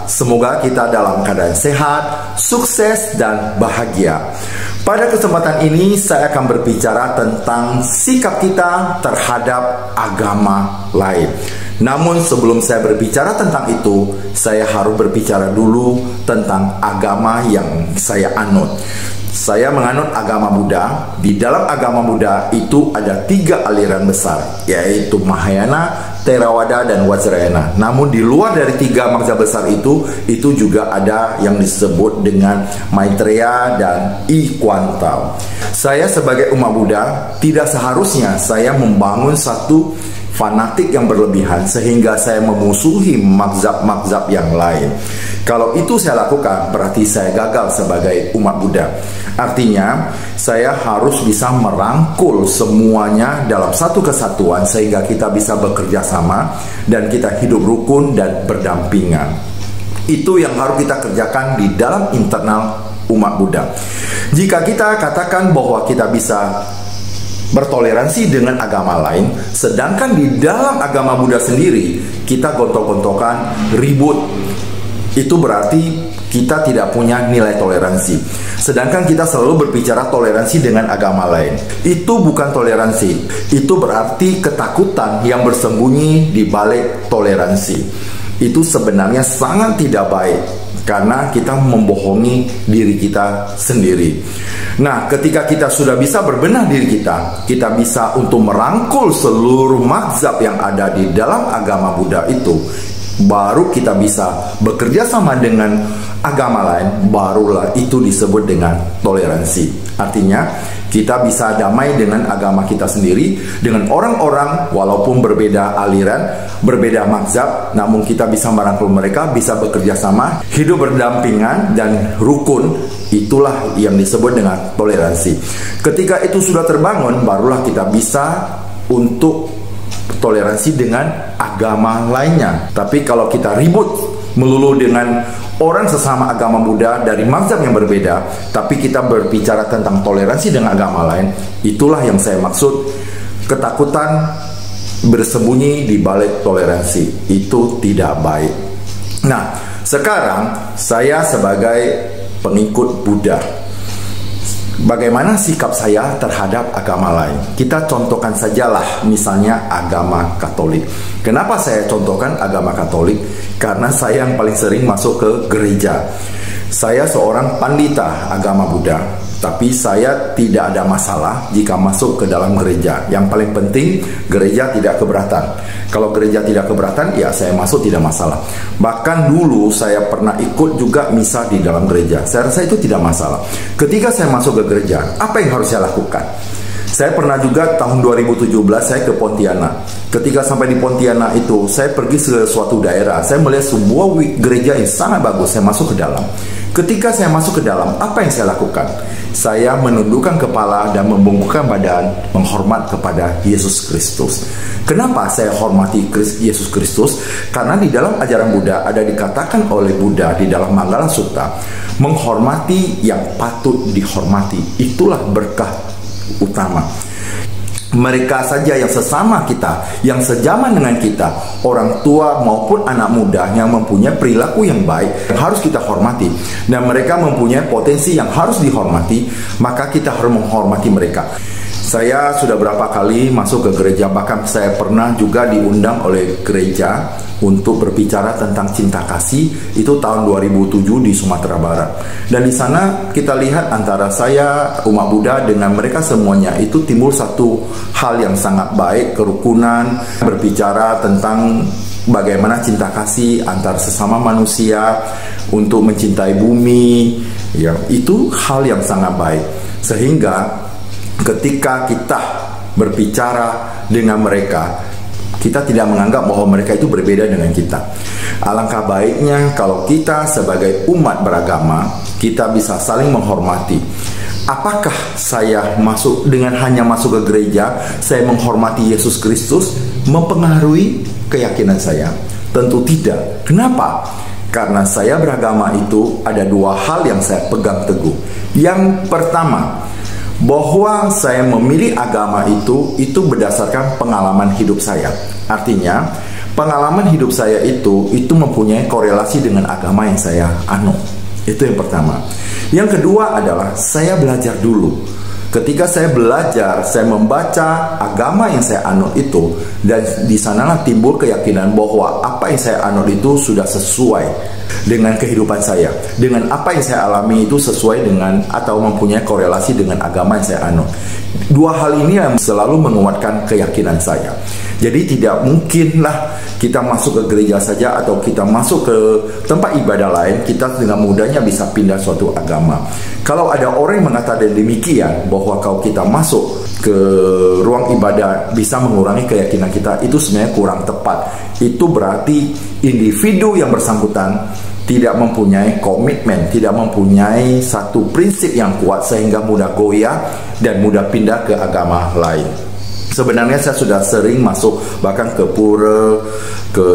semoga kita dalam keadaan sehat, sukses, dan bahagia. Pada kesempatan ini saya akan berbicara tentang sikap kita terhadap agama lain. Namun sebelum saya berbicara tentang itu, saya harus berbicara dulu tentang agama yang saya anut. Saya menganut agama Buddha. Di dalam agama Buddha itu ada 3 aliran besar, yaitu Mahayana, Theravada, dan Vajrayana. Namun di luar dari 3 mazhab besar itu juga ada yang disebut dengan Maitreya dan I Kuan Tao. Saya sebagai umat Buddha tidak seharusnya saya membangun satu fanatik yang berlebihan sehingga saya memusuhi mazhab-mazhab yang lain. Kalau itu saya lakukan, berarti saya gagal sebagai umat Buddha. Artinya, saya harus bisa merangkul semuanya dalam satu kesatuan sehingga kita bisa bekerja sama dan kita hidup rukun dan berdampingan. Itu yang harus kita kerjakan di dalam internal umat Buddha. Jika kita katakan bahwa kita bisa bertoleransi dengan agama lain, sedangkan di dalam agama Buddha sendiri kita gontok-gontokan, ribut, itu berarti kita tidak punya nilai toleransi. Sedangkan kita selalu berbicara toleransi dengan agama lain. Itu bukan toleransi. Itu berarti ketakutan yang bersembunyi di balik toleransi. Itu sebenarnya sangat tidak baik, karena kita membohongi diri kita sendiri. Nah, ketika kita sudah bisa berbenah diri kita bisa untuk merangkul seluruh mazhab yang ada di dalam agama Buddha itu, baru kita bisa bekerja sama dengan agama lain, barulah itu disebut dengan toleransi. Artinya, kita bisa damai dengan agama kita sendiri, dengan orang-orang walaupun berbeda aliran, berbeda mazhab, namun kita bisa merangkul mereka, bisa bekerja sama, hidup berdampingan dan rukun. Itulah yang disebut dengan toleransi. Ketika itu sudah terbangun, barulah kita bisa untuk toleransi dengan agama lainnya. Tapi kalau kita ribut melulu dengan orang sesama agama Buddha dari mazhab yang berbeda, tapi kita berbicara tentang toleransi dengan agama lain, itulah yang saya maksud ketakutan bersembunyi di balik toleransi. Itu tidak baik. Nah, sekarang saya sebagai pengikut Buddha, bagaimana sikap saya terhadap agama lain? Kita contohkan sajalah misalnya agama Katolik. Kenapa saya contohkan agama Katolik? Karena saya yang paling sering masuk ke gereja. Saya seorang pandita agama Buddha, tapi saya tidak ada masalah jika masuk ke dalam gereja. Yang paling penting, gereja tidak keberatan. Kalau gereja tidak keberatan, ya saya masuk tidak masalah. Bahkan dulu saya pernah ikut juga misa di dalam gereja. Saya rasa itu tidak masalah. Ketika saya masuk ke gereja, apa yang harus saya lakukan? Saya pernah juga tahun 2017 saya ke Pontianak. Ketika sampai di Pontianak itu, saya pergi ke suatu daerah. Saya melihat sebuah gereja yang sangat bagus. Saya masuk ke dalam. Ketika saya masuk ke dalam, apa yang saya lakukan? Saya menundukkan kepala dan membungkukkan badan, menghormat kepada Yesus Kristus. Kenapa saya hormati Yesus Kristus? Karena di dalam ajaran Buddha ada dikatakan oleh Buddha di dalam Manggala Sutta, menghormati yang patut dihormati. Itulah berkah utama. Mereka saja yang sesama kita, yang sejaman dengan kita, orang tua maupun anak muda yang mempunyai perilaku yang baik, yang harus kita hormati, dan mereka mempunyai potensi yang harus dihormati, maka kita harus menghormati mereka. Saya sudah berapa kali masuk ke gereja, bahkan saya pernah juga diundang oleh gereja untuk berbicara tentang cinta kasih. Itu tahun 2007 di Sumatera Barat. Dan di sana kita lihat antara saya, umat Buddha, dengan mereka semuanya itu timbul satu hal yang sangat baik, kerukunan, berbicara tentang bagaimana cinta kasih antar sesama manusia untuk mencintai bumi. Ya, itu hal yang sangat baik. Sehingga ketika kita berbicara dengan mereka, kita tidak menganggap bahwa mereka itu berbeda dengan kita. Alangkah baiknya kalau kita sebagai umat beragama, kita bisa saling menghormati. Apakah saya masuk dengan hanya masuk ke gereja, saya menghormati Yesus Kristus, mempengaruhi keyakinan saya? Tentu tidak. Kenapa? Karena saya beragama itu ada 2 hal yang saya pegang teguh. Yang pertama, bahwa saya memilih agama itu berdasarkan pengalaman hidup saya. Artinya, Pengalaman hidup saya itu mempunyai korelasi dengan agama yang saya anut. Itu yang pertama. Yang kedua adalah saya belajar dulu. Ketika saya belajar, saya membaca agama yang saya anut itu, dan di sanalah timbul keyakinan bahwa apa yang saya anut itu sudah sesuai dengan kehidupan saya, dengan apa yang saya alami itu sesuai dengan atau mempunyai korelasi dengan agama yang saya anut. Dua hal ini yang selalu menguatkan keyakinan saya. Jadi tidak mungkinlah kita masuk ke gereja saja atau kita masuk ke tempat ibadah lain, kita dengan mudahnya bisa pindah suatu agama. Kalau ada orang yang mengatakan demikian, bahwa kalau kita masuk ke ruang ibadah bisa mengurangi keyakinan kita, itu sebenarnya kurang tepat. Itu berarti individu yang bersangkutan tidak mempunyai komitmen, tidak mempunyai satu prinsip yang kuat sehingga mudah goyah dan mudah pindah ke agama lain. Sebenarnya saya sudah sering masuk bahkan ke pura, ke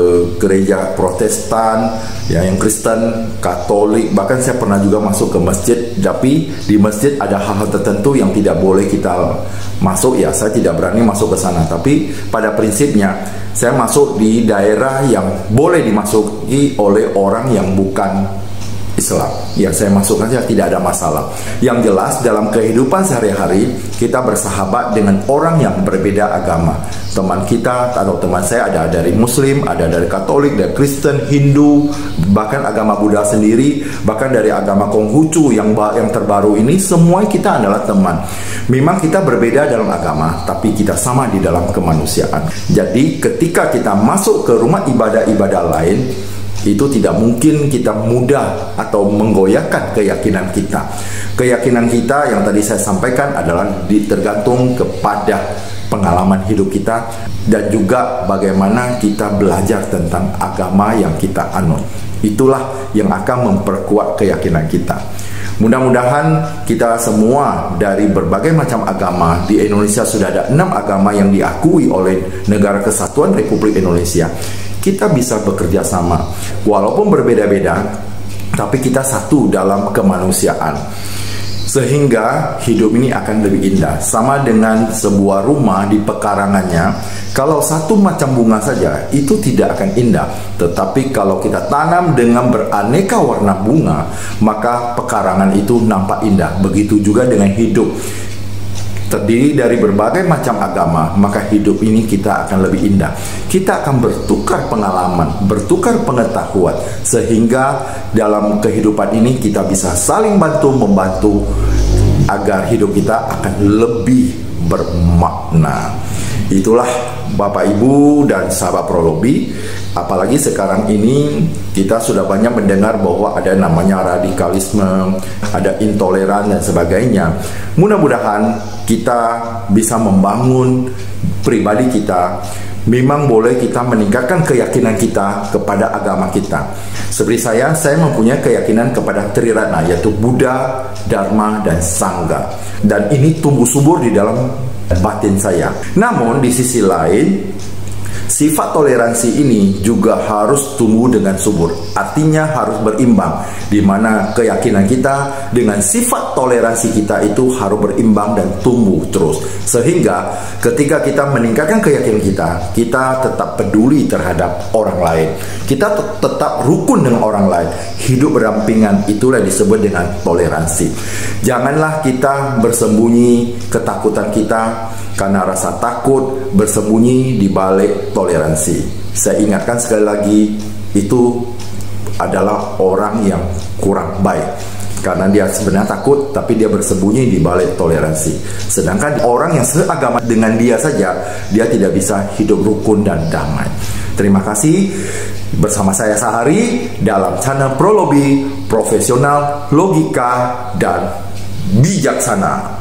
gereja Protestan, ya, yang Kristen, Katolik, bahkan saya pernah juga masuk ke masjid. Tapi di masjid ada hal-hal tertentu yang tidak boleh kita masuk, ya saya tidak berani masuk ke sana. Tapi pada prinsipnya saya masuk di daerah yang boleh dimasuki oleh orang yang bukan Islam. Ya, saya masuk saja, tidak ada masalah. Yang jelas dalam kehidupan sehari-hari kita bersahabat dengan orang yang berbeda agama. Teman kita atau teman saya ada dari Muslim, ada dari Katolik, dari Kristen, Hindu, bahkan agama Buddha sendiri, bahkan dari agama Konghucu yang terbaru ini, semua kita adalah teman. Memang kita berbeda dalam agama, tapi kita sama di dalam kemanusiaan. Jadi ketika kita masuk ke rumah ibadah-ibadah lain, itu tidak mungkin kita mudah atau menggoyahkan keyakinan kita. Keyakinan kita yang tadi saya sampaikan adalah tergantung kepada pengalaman hidup kita dan juga bagaimana kita belajar tentang agama yang kita anut. Itulah yang akan memperkuat keyakinan kita. Mudah-mudahan kita semua dari berbagai macam agama, di Indonesia sudah ada 6 agama yang diakui oleh Negara Kesatuan Republik Indonesia. Kita bisa bekerja sama, walaupun berbeda-beda, tapi kita satu dalam kemanusiaan. Sehingga hidup ini akan lebih indah. Sama dengan sebuah rumah di pekarangannya, kalau satu macam bunga saja, itu tidak akan indah. Tetapi kalau kita tanam dengan beraneka warna bunga, maka pekarangan itu nampak indah. Begitu juga dengan hidup. Terdiri dari berbagai macam agama, maka hidup ini kita akan lebih indah. Kita akan bertukar pengalaman, bertukar pengetahuan, sehingga dalam kehidupan ini kita bisa saling bantu-membantu agar hidup kita akan lebih bermakna. Itulah Bapak Ibu dan sahabat Prolobi. Apalagi sekarang ini kita sudah banyak mendengar bahwa ada namanya radikalisme, ada intoleran dan sebagainya. Mudah-mudahan kita bisa membangun pribadi kita. Memang boleh kita meningkatkan keyakinan kita kepada agama kita. Seperti saya mempunyai keyakinan kepada Triratna, yaitu Buddha, Dharma, dan Sangha. Dan ini tumbuh subur di dalam batin saya. Namun di sisi lain, sifat toleransi ini juga harus tumbuh dengan subur. Artinya harus berimbang, di mana keyakinan kita dengan sifat toleransi kita itu harus berimbang dan tumbuh terus. Sehingga ketika kita meningkatkan keyakinan kita tetap peduli terhadap orang lain. Kita tetap rukun dengan orang lain. Hidup berdampingan, itulah disebut dengan toleransi. Janganlah kita bersembunyi ketakutan kita karena rasa takut, bersembunyi di balik toleransi. Saya ingatkan sekali lagi, itu adalah orang yang kurang baik. Karena dia sebenarnya takut, tapi dia bersembunyi di balik toleransi. Sedangkan orang yang seagama dengan dia saja, dia tidak bisa hidup rukun dan damai. Terima kasih. Bersama saya Sahari dalam channel Prolobi, profesional, logika, dan bijaksana.